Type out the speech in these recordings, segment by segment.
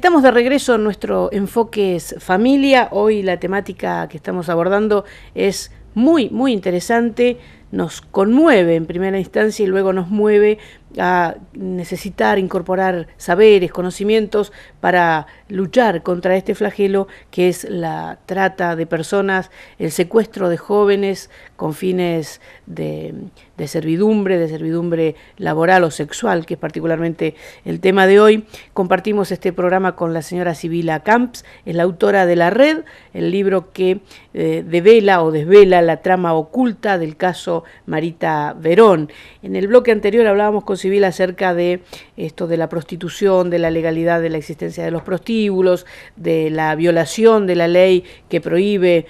Estamos de regreso en nuestro enfoque familia. Hoy la temática que estamos abordando es muy, muy interesante. Nos conmueve en primera instancia y luego nos mueve a necesitar incorporar saberes, conocimientos para luchar contra este flagelo que es la trata de personas, el secuestro de jóvenes con fines de servidumbre laboral o sexual, que es particularmente el tema de hoy. Compartimos este programa con la señora Sibila Camps, es la autora de La Red, el libro que devela o desvela la trama oculta del caso Marita Verón. En el bloque anterior hablábamos con Sibila acerca de esto de la prostitución, de la legalidad de la existencia de los prostíbulos, de la violación de la ley que prohíbe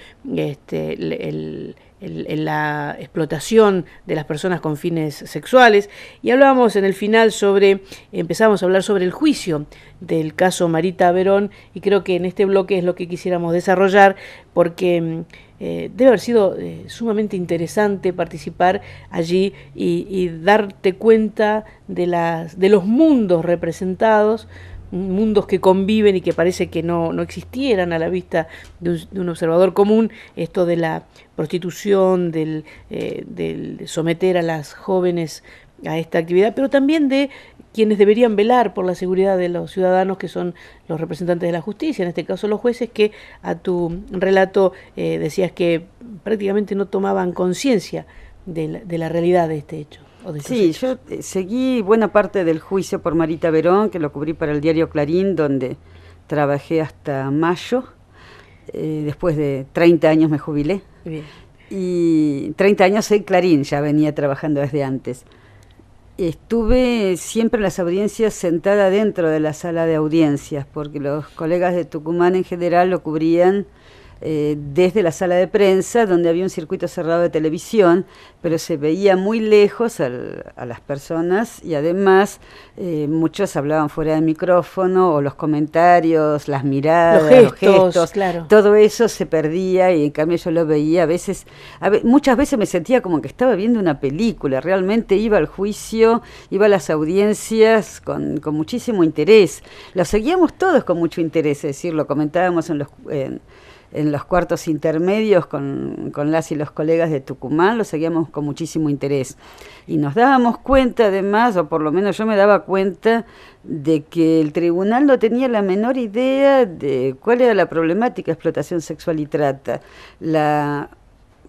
la explotación de las personas con fines sexuales, y hablábamos en el final empezamos a hablar sobre el juicio del caso Marita Verón, y creo que en este bloque es lo que quisiéramos desarrollar, porque debe haber sido sumamente interesante participar allí y darte cuenta de los mundos representados, mundos que conviven y que parece que no existieran a la vista de un observador común, esto de la prostitución, del someter a las jóvenes a esta actividad, pero también de quienes deberían velar por la seguridad de los ciudadanos, que son los representantes de la justicia, en este caso los jueces, que a tu relato decías que prácticamente no tomaban conciencia de la realidad de este hecho. Sí, yo seguí buena parte del juicio por Marita Verón, que lo cubrí para el diario Clarín, donde trabajé hasta mayo. Después de 30 años me jubilé. Bien. Y 30 años en Clarín, ya venía trabajando desde antes. Estuve siempre en las audiencias sentada dentro de la sala de audiencias, porque los colegas de Tucumán en general lo cubrían desde la sala de prensa, donde había un circuito cerrado de televisión, pero se veía muy lejos a las personas, y además muchos hablaban fuera del micrófono, o los comentarios, las miradas, los gestos, claro. Todo eso se perdía, y en cambio yo lo veía muchas veces me sentía como que estaba viendo una película. Realmente iba al juicio, iba a las audiencias con muchísimo interés. Lo seguíamos todos con mucho interés, es decir, lo comentábamos en los cuartos intermedios con las y los colegas de Tucumán, lo seguíamos con muchísimo interés. Y nos dábamos cuenta además, o por lo menos yo me daba cuenta, de que el tribunal no tenía la menor idea de cuál era la problemática de explotación sexual y trata. La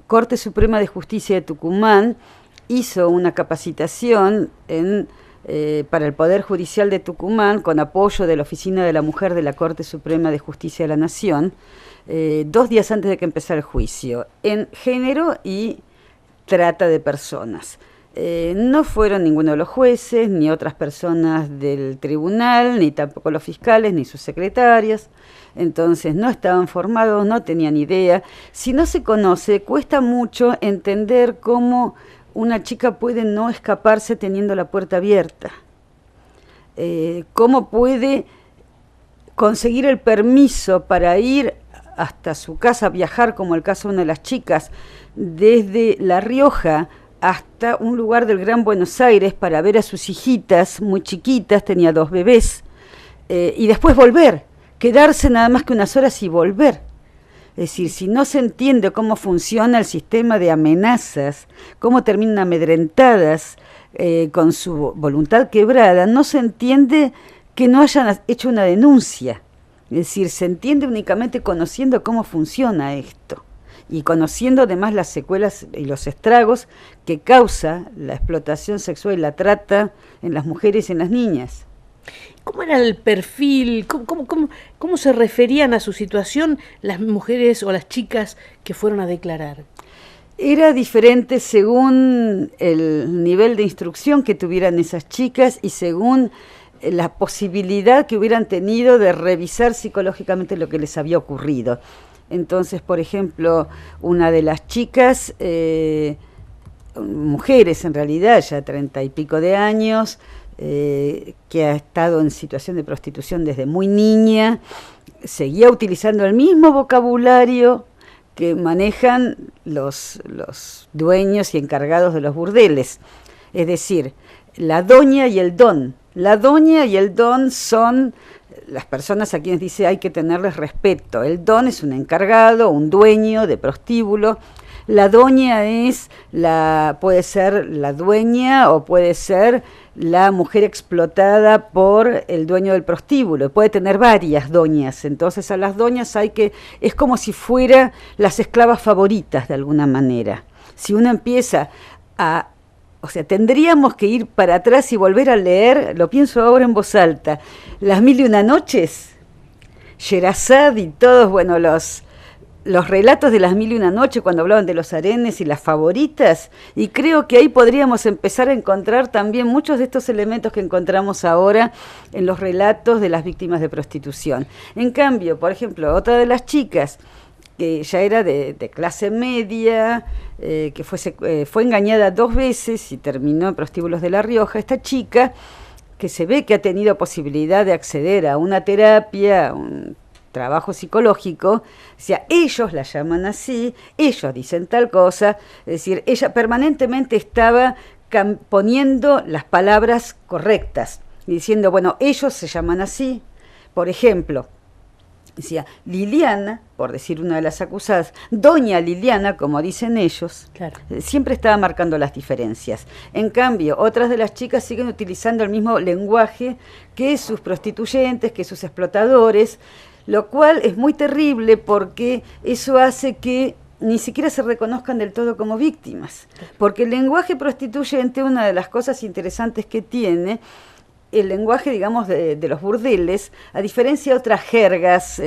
Corte Suprema de Justicia de Tucumán hizo una capacitación para el Poder Judicial de Tucumán, con apoyo de la Oficina de la Mujer de la Corte Suprema de Justicia de la Nación, 2 días antes de que empezara el juicio, en género y trata de personas. No fueron ninguno de los jueces, ni otras personas del tribunal, ni tampoco los fiscales, ni sus secretarios. Entonces no estaban formados, no tenían idea. Si no se conoce, cuesta mucho entender cómo una chica puede no escaparse teniendo la puerta abierta. Cómo puede conseguir el permiso para ir hasta su casa, viajar, como el caso de una de las chicas, desde La Rioja hasta un lugar del Gran Buenos Aires para ver a sus hijitas muy chiquitas, tenía 2 bebés, y después volver, quedarse nada más que unas horas y volver. Es decir, si no se entiende cómo funciona el sistema de amenazas, cómo terminan amedrentadas con su voluntad quebrada, no se entiende que no hayan hecho una denuncia. Es decir, se entiende únicamente conociendo cómo funciona esto, y conociendo además las secuelas y los estragos que causa la explotación sexual y la trata en las mujeres y en las niñas. ¿Cómo era el perfil? ¿Cómo se referían a su situación las mujeres o las chicas que fueron a declarar? Era diferente según el nivel de instrucción que tuvieran esas chicas y según la posibilidad que hubieran tenido de revisar psicológicamente lo que les había ocurrido. Entonces, por ejemplo, una de las chicas, mujeres en realidad, ya 30 y pico de años, que ha estado en situación de prostitución desde muy niña, seguía utilizando el mismo vocabulario que manejan los dueños y encargados de los burdeles. Es decir, la doña y el don. La doña y el don son las personas a quienes dice hay que tenerles respeto. El don es un encargado, un dueño de prostíbulo. La doña puede ser la dueña o puede ser la mujer explotada por el dueño del prostíbulo. Puede tener varias doñas. Entonces a las doñas es como si fueran las esclavas favoritas de alguna manera. Si uno empieza o sea, tendríamos que ir para atrás y volver a leer, lo pienso ahora en voz alta, Las Mil y Una Noches, Sherazad y todos, bueno, los relatos de Las Mil y Una Noches cuando hablaban de los harenes y las favoritas, y creo que ahí podríamos empezar a encontrar también muchos de estos elementos que encontramos ahora en los relatos de las víctimas de prostitución. En cambio, por ejemplo, otra de las chicas que ya era de clase media, que fue engañada 2 veces y terminó en prostíbulos de La Rioja, esta chica que se ve que ha tenido posibilidad de acceder a una terapia, a un trabajo psicológico, o sea, ellos la llaman así, ellos dicen tal cosa, es decir, ella permanentemente estaba poniendo las palabras correctas, diciendo, bueno, ellos se llaman así, por ejemplo, decía Liliana, por decir una de las acusadas, doña Liliana, como dicen ellos, claro, siempre estaba marcando las diferencias. En cambio, otras de las chicas siguen utilizando el mismo lenguaje que sus prostituyentes, que sus explotadores, lo cual es muy terrible porque eso hace que ni siquiera se reconozcan del todo como víctimas. Porque el lenguaje prostituyente, una de las cosas interesantes que tiene, el lenguaje, digamos, de los burdeles, a diferencia de otras jergas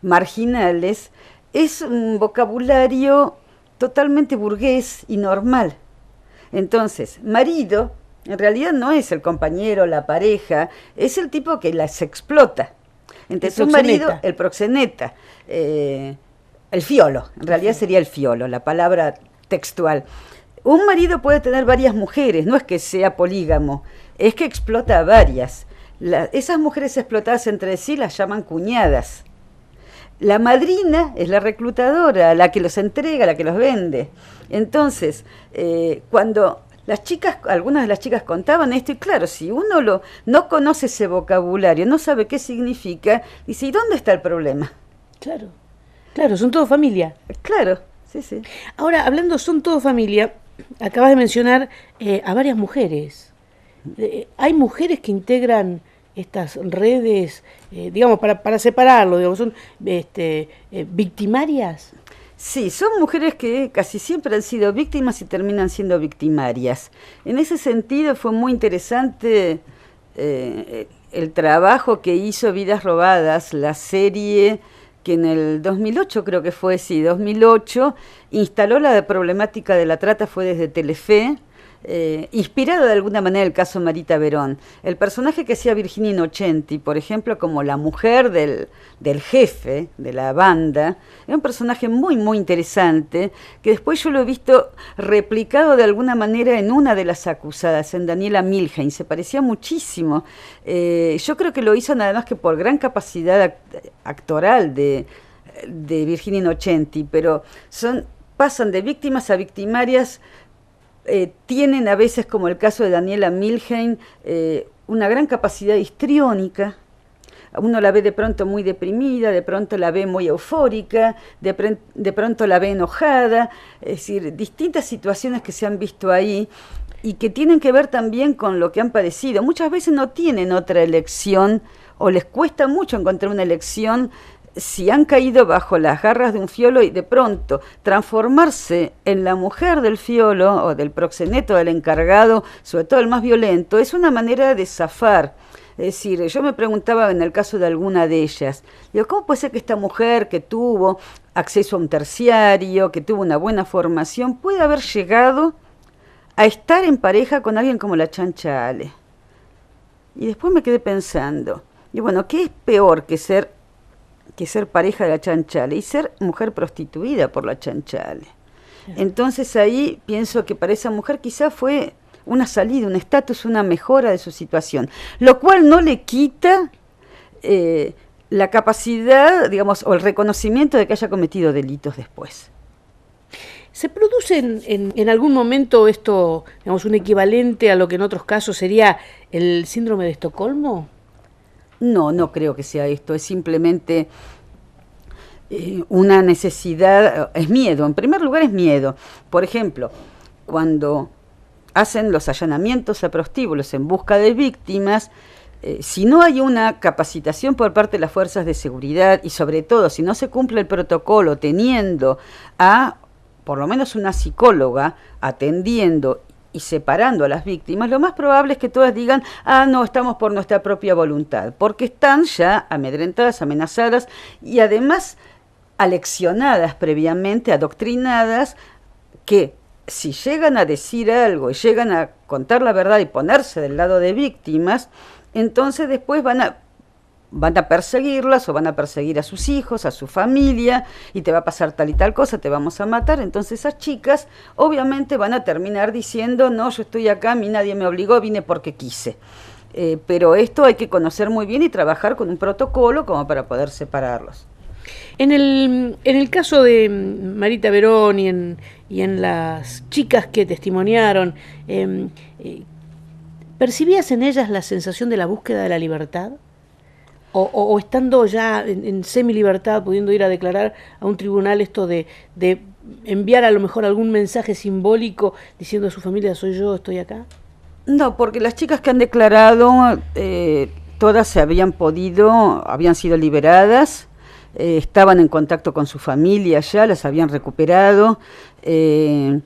marginales, es un vocabulario totalmente burgués y normal. Entonces, marido, en realidad no es el compañero, la pareja, es el tipo que las explota. Entonces, un marido, el proxeneta, el fiolo, en realidad sería el fiolo, la palabra textual. Un marido puede tener varias mujeres, no es que sea polígamo, es que explota a varias. Esas mujeres explotadas entre sí las llaman cuñadas. La madrina es la reclutadora, la que los entrega, la que los vende. Entonces, cuando las chicas, algunas de las chicas contaban esto, y claro, si uno no conoce ese vocabulario, no sabe qué significa, dice, ¿y dónde está el problema? Claro, claro, son todo familia. Claro, sí, sí. Ahora, hablando son todo familia, acabas de mencionar a varias mujeres. ¿Hay mujeres que integran estas redes, digamos, para separarlo, digamos, son victimarias? Sí, son mujeres que casi siempre han sido víctimas y terminan siendo victimarias. En ese sentido fue muy interesante el trabajo que hizo Vidas Robadas, la serie que en el 2008, creo que fue, sí, 2008, instaló la problemática de la trata, fue desde Telefe, inspirado de alguna manera el caso Marita Verón. El personaje que hacía Virginia Innocenti, por ejemplo, como la mujer del jefe de la banda, es un personaje muy, muy interesante, que después yo lo he visto replicado de alguna manera en una de las acusadas, en Daniela Milhain, se parecía muchísimo. Yo creo que lo hizo nada más que por gran capacidad actoral de Virginia Innocenti, pero pasan de víctimas a victimarias. Tienen a veces, como el caso de Daniela Milhain, una gran capacidad histriónica. Uno la ve de pronto muy deprimida, de pronto la ve muy eufórica, de pronto la ve enojada, es decir, distintas situaciones que se han visto ahí y que tienen que ver también con lo que han padecido. Muchas veces no tienen otra elección o les cuesta mucho encontrar una elección si han caído bajo las garras de un fiolo y de pronto transformarse en la mujer del fiolo o del proxeneto, del encargado, sobre todo el más violento, es una manera de zafar. Es decir, yo me preguntaba en el caso de alguna de ellas, digo, ¿cómo puede ser que esta mujer que tuvo acceso a un terciario, que tuvo una buena formación, puede haber llegado a estar en pareja con alguien como la Chancha Ale? Y después me quedé pensando, y bueno, ¿qué es peor que ser pareja de la Chancha Ale y ser mujer prostituida por la Chancha Ale? Entonces ahí pienso que para esa mujer quizá fue una salida, un estatus, una mejora de su situación, lo cual no le quita la capacidad, digamos, o el reconocimiento de que haya cometido delitos después. ¿Se produce en algún momento esto, digamos, un equivalente a lo que en otros casos sería el síndrome de Estocolmo? No, no creo que sea esto, es simplemente una necesidad, es miedo, en primer lugar es miedo. Por ejemplo, cuando hacen los allanamientos a prostíbulos en busca de víctimas, si no hay una capacitación por parte de las fuerzas de seguridad y sobre todo si no se cumple el protocolo teniendo a por lo menos una psicóloga atendiendo y separando a las víctimas, lo más probable es que todas digan, no, estamos por nuestra propia voluntad, porque están ya amedrentadas, amenazadas y además aleccionadas previamente, adoctrinadas, que si llegan a decir algo y llegan a contar la verdad y ponerse del lado de víctimas, entonces después van a perseguirlas o van a perseguir a sus hijos, a su familia, y te va a pasar tal y tal cosa, te vamos a matar. Entonces esas chicas obviamente van a terminar diciendo, no, yo estoy acá, a mí nadie me obligó, vine porque quise. Pero esto hay que conocer muy bien y trabajar con un protocolo como para poder separarlos. En el caso de Marita Verón y en las chicas que testimoniaron, ¿percibías en ellas la sensación de la búsqueda de la libertad? O estando ya en semi-libertad, pudiendo ir a declarar a un tribunal esto de enviar a lo mejor algún mensaje simbólico diciendo a su familia, soy yo, estoy acá? No, porque las chicas que han declarado, todas habían sido liberadas, estaban en contacto con su familia ya, las habían recuperado, es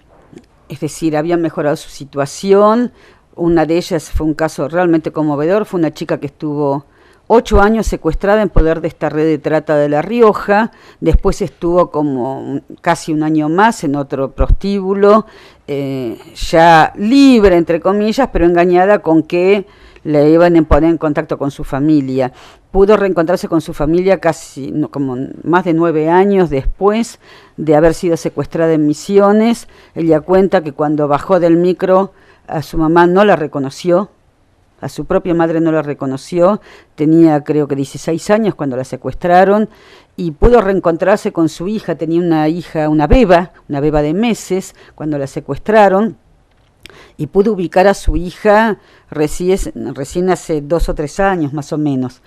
decir, habían mejorado su situación. Una de ellas fue un caso realmente conmovedor, fue una chica que estuvo 8 años secuestrada en poder de esta red de trata de La Rioja, después estuvo como casi un año más en otro prostíbulo, ya libre, entre comillas, pero engañada con que le iban a poner en contacto con su familia. Pudo reencontrarse con su familia casi, como más de 9 años después de haber sido secuestrada en Misiones. Ella cuenta que cuando bajó del micro a su mamá no la reconoció, a su propia madre no la reconoció, tenía creo que 16 años cuando la secuestraron, y pudo reencontrarse con su hija, tenía una beba de meses cuando la secuestraron, y pudo ubicar a su hija recién hace 2 o 3 años más o menos.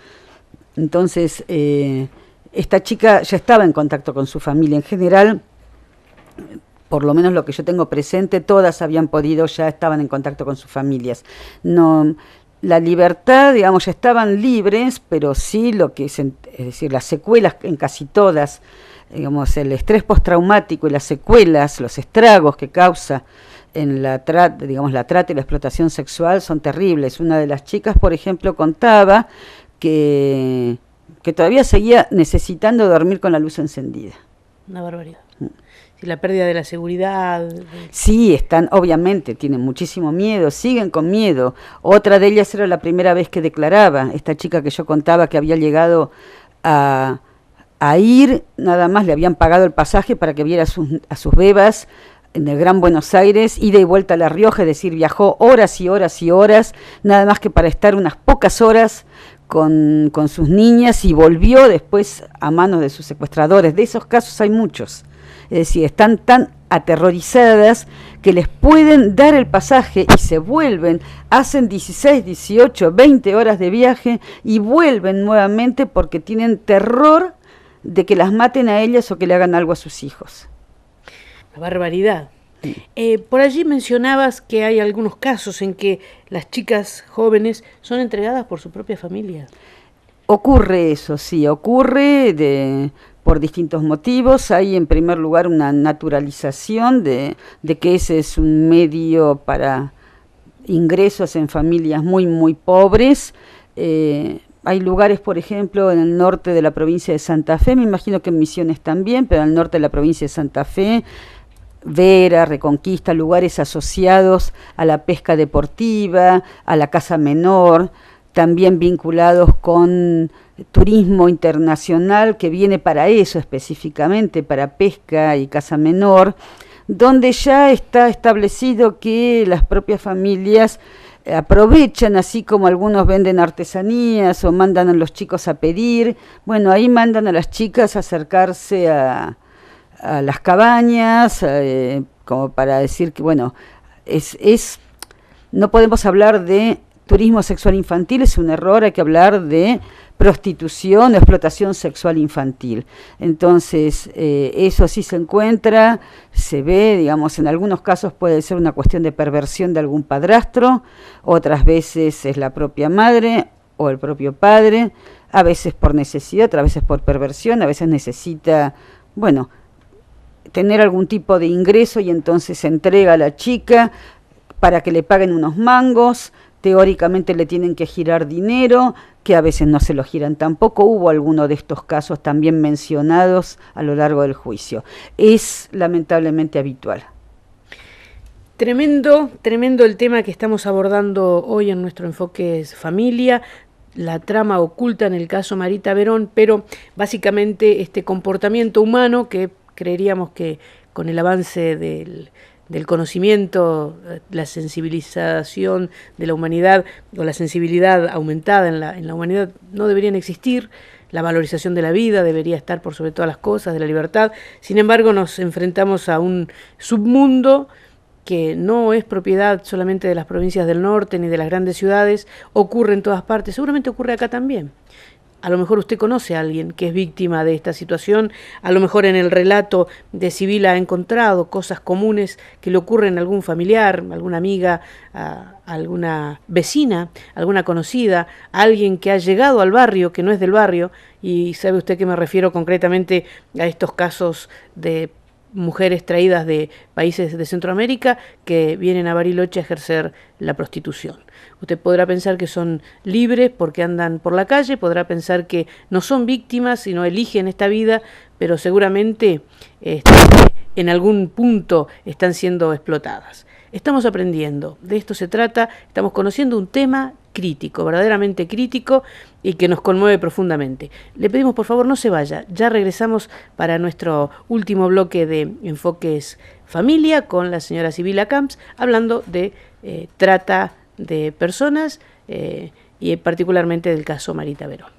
Entonces, esta chica ya estaba en contacto con su familia. En general, por lo menos lo que yo tengo presente, todas ya estaban en contacto con sus familias. No, la libertad, digamos, ya estaban libres, pero sí es decir, las secuelas en casi todas, digamos, el estrés postraumático y las secuelas, los estragos que causa en la trata y la explotación sexual son terribles. Una de las chicas, por ejemplo, contaba que todavía seguía necesitando dormir con la luz encendida. Una barbaridad. Y la pérdida de la seguridad. Sí, obviamente, tienen muchísimo miedo, siguen con miedo. Otra de ellas era la primera vez que declaraba, esta chica que yo contaba que había llegado a ir, nada más le habían pagado el pasaje para que viera a sus bebas en el Gran Buenos Aires, ida y vuelta a La Rioja, es decir, viajó horas y horas y horas, nada más que para estar unas pocas horas con sus niñas, y volvió después a manos de sus secuestradores. De esos casos hay muchos. Es decir, están tan aterrorizadas que les pueden dar el pasaje y se vuelven, hacen 16, 18, 20 horas de viaje y vuelven nuevamente porque tienen terror de que las maten a ellas o que le hagan algo a sus hijos. La barbaridad. Por allí mencionabas que hay algunos casos en que las chicas jóvenes son entregadas por su propia familia. Ocurre eso, sí, por distintos motivos. Hay en primer lugar una naturalización de que ese es un medio para ingresos en familias muy, muy pobres. Hay lugares, por ejemplo, en el norte de la provincia de Santa Fe, me imagino que en Misiones también, pero en el norte de la provincia de Santa Fe, Vera, Reconquista, lugares asociados a la pesca deportiva, a la caza menor, también vinculados con turismo internacional que viene para eso específicamente, para pesca y caza menor, donde ya está establecido que las propias familias aprovechan, así como algunos venden artesanías o mandan a los chicos a pedir, bueno, ahí mandan a las chicas a acercarse a las cabañas, como para decir que, bueno, no podemos hablar de turismo sexual infantil es un error, hay que hablar de prostitución o explotación sexual infantil. Entonces, eso sí se encuentra, se ve, digamos, en algunos casos puede ser una cuestión de perversión de algún padrastro, otras veces es la propia madre o el propio padre, a veces por necesidad, otras veces por perversión, a veces necesita, bueno, tener algún tipo de ingreso y entonces se entrega a la chica para que le paguen unos mangos, teóricamente le tienen que girar dinero, que a veces no se lo giran tampoco. Hubo alguno de estos casos también mencionados a lo largo del juicio. Es lamentablemente habitual. Tremendo, tremendo el tema que estamos abordando hoy en nuestro Enfoque Familia, la trama oculta en el caso Marita Verón, pero básicamente este comportamiento humano que creeríamos que con el avance del conocimiento, la sensibilización de la humanidad o la sensibilidad aumentada en la humanidad no deberían existir, la valorización de la vida debería estar por sobre todas las cosas, de la libertad. Sin embargo, nos enfrentamos a un submundo que no es propiedad solamente de las provincias del norte ni de las grandes ciudades, ocurre en todas partes, seguramente ocurre acá también. A lo mejor usted conoce a alguien que es víctima de esta situación, a lo mejor en el relato de Civil ha encontrado cosas comunes que le ocurren a algún familiar, a alguna amiga, a alguna vecina, a alguna conocida, a alguien que ha llegado al barrio, que no es del barrio, y sabe usted que me refiero concretamente a estos casos de mujeres traídas de países de Centroamérica que vienen a Bariloche a ejercer la prostitución. Usted podrá pensar que son libres porque andan por la calle, podrá pensar que no son víctimas, sino eligen esta vida, pero seguramente en algún punto están siendo explotadas. Estamos aprendiendo, de esto se trata, estamos conociendo un tema crítico, verdaderamente crítico y que nos conmueve profundamente. Le pedimos por favor no se vaya, ya regresamos para nuestro último bloque de Enfoques Familia con la señora Sibila Camps hablando de trata de personas y particularmente del caso Marita Verón.